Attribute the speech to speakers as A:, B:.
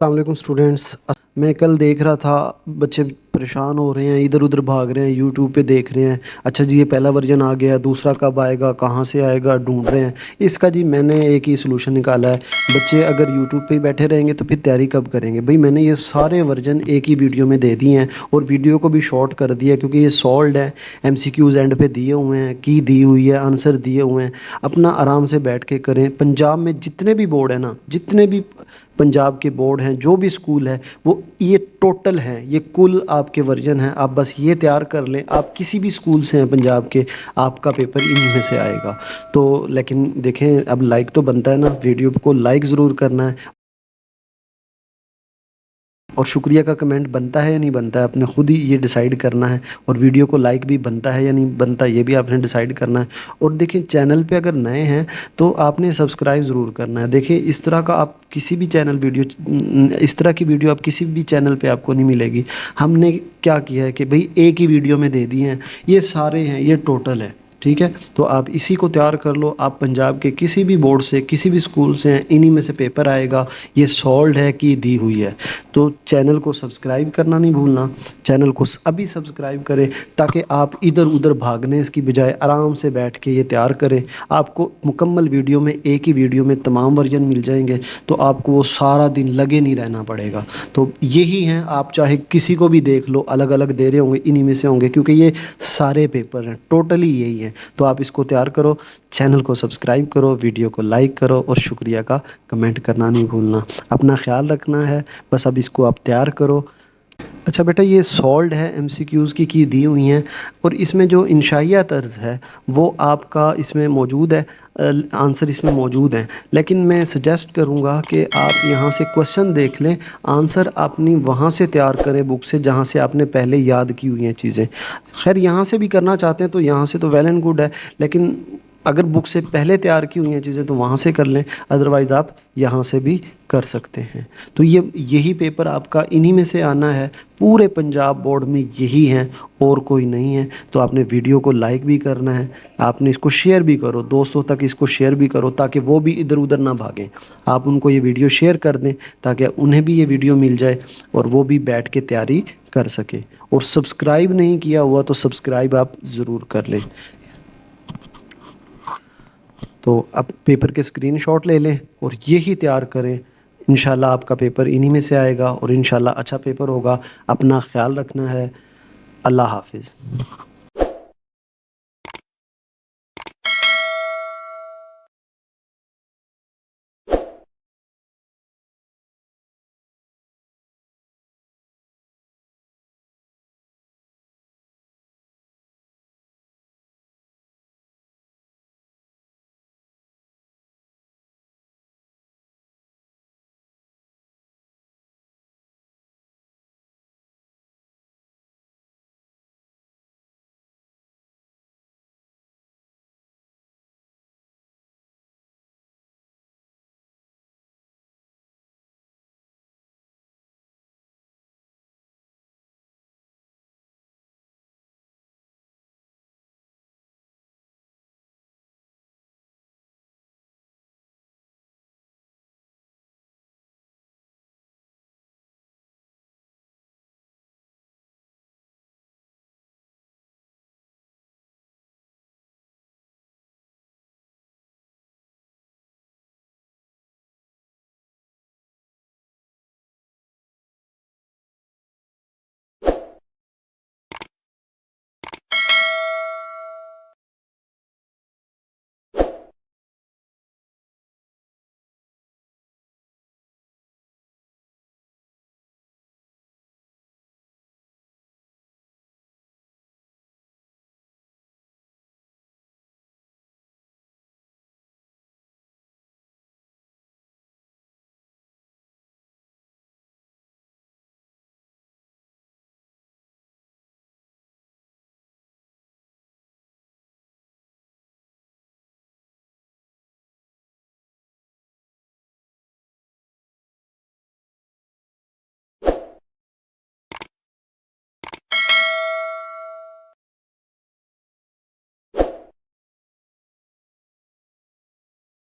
A: अस्सलाम वालेकुम स्टूडेंट्स। मैं कल देख रहा था बच्चे परेशान हो रहे हैं, इधर उधर भाग रहे हैं, यूट्यूब पे देख रहे हैं। अच्छा जी, ये पहला वर्जन आ गया, दूसरा कब आएगा, कहाँ से आएगा, ढूंढ रहे हैं। इसका जी मैंने एक ही सलूशन निकाला है। बच्चे अगर यूट्यूब पे ही बैठे रहेंगे तो फिर तैयारी कब करेंगे भाई। मैंने ये सारे वर्जन एक ही वीडियो में दे दिए हैं और वीडियो को भी शॉर्ट कर दिया क्योंकि ये सॉल्व है। एमसीक्यूज एंड पे दिए हुए हैं, की दी हुई है, आंसर दिए हुए हैं। अपना आराम से बैठ के करें। पंजाब में जितने भी बोर्ड है ना, जितने भी पंजाब के बोर्ड हैं, जो भी स्कूल है, वो ये टोटल हैं, ये कुल आपके वर्जन हैं। आप बस ये तैयार कर लें, आप किसी भी स्कूल से हैं पंजाब के, आपका पेपर इन्हीं में से आएगा। तो लेकिन देखें, अब लाइक तो बनता है ना, वीडियो को लाइक ज़रूर करना है और शुक्रिया का कमेंट बनता है या नहीं बनता है, आपने खुद ही ये डिसाइड करना है। और वीडियो को लाइक भी बनता है या नहीं बनता, ये भी आपने डिसाइड करना है। और देखिए, चैनल पे अगर नए हैं तो आपने सब्सक्राइब ज़रूर करना है। देखिए, इस तरह का आप किसी भी चैनल वीडियो, इस तरह की वीडियो आप किसी भी चैनल पे आपको नहीं मिलेगी। हमने क्या किया है कि भाई एक ही वीडियो में दे दिए हैं, ये सारे हैं, ये टोटल है। ठीक है, तो आप इसी को तैयार कर लो। आप पंजाब के किसी भी बोर्ड से, किसी भी स्कूल से हैं, इन्हीं में से पेपर आएगा। ये सॉल्व है कि दी हुई है। तो चैनल को सब्सक्राइब करना नहीं भूलना। चैनल को अभी सब्सक्राइब करें ताकि आप इधर उधर भागने की बजाय आराम से बैठ के ये तैयार करें। आपको मुकम्मल वीडियो में, एक ही वीडियो में तमाम वर्जन मिल जाएंगे, तो आपको वो सारा दिन लगे नहीं रहना पड़ेगा। तो यही हैं, आप चाहे किसी को भी देख लो, अलग अलग दे रहे होंगे, इन्हीं में से होंगे, क्योंकि ये सारे पेपर हैं, टोटली यही हैं। तो आप इसको तैयार करो, चैनल को सब्सक्राइब करो, वीडियो को लाइक करो और शुक्रिया का कमेंट करना नहीं भूलना। अपना ख्याल रखना है। बस अब इसको आप तैयार करो। अच्छा बेटा, ये सॉल्व्ड है, एमसीक्यूज़ की दी हुई हैं। और इसमें जो इंशाइया तर्ज है वो आपका इसमें मौजूद है, आंसर इसमें मौजूद हैं। लेकिन मैं सजेस्ट करूँगा कि आप यहाँ से क्वेश्चन देख लें, आंसर अपनी वहाँ से तैयार करें बुक से, जहाँ से आपने पहले याद की हुई हैं चीज़ें। खैर, यहाँ से भी करना चाहते हैं तो यहाँ से तो वेल एंड गुड है, लेकिन अगर बुक से पहले तैयार की हुई हैं चीज़ें तो वहाँ से कर लें, अदरवाइज़ आप यहाँ से भी कर सकते हैं। तो ये यही पेपर आपका इन्हीं में से आना है। पूरे पंजाब बोर्ड में यही हैं और कोई नहीं है। तो आपने वीडियो को लाइक भी करना है, आपने इसको शेयर भी करो, दोस्तों तक इसको शेयर भी करो ताकि वो भी इधर उधर ना भागें। आप उनको ये वीडियो शेयर कर दें ताकि उन्हें भी ये वीडियो मिल जाए और वो भी बैठ के तैयारी कर सके। और सब्सक्राइब नहीं किया हुआ तो सब्सक्राइब आप ज़रूर कर लें। तो अब पेपर के स्क्रीनशॉट ले लें और यही तैयार करें। इंशाल्लाह आपका पेपर इन्हीं में से आएगा और इंशाल्लाह अच्छा पेपर होगा। अपना ख्याल रखना है। अल्लाह हाफिज़।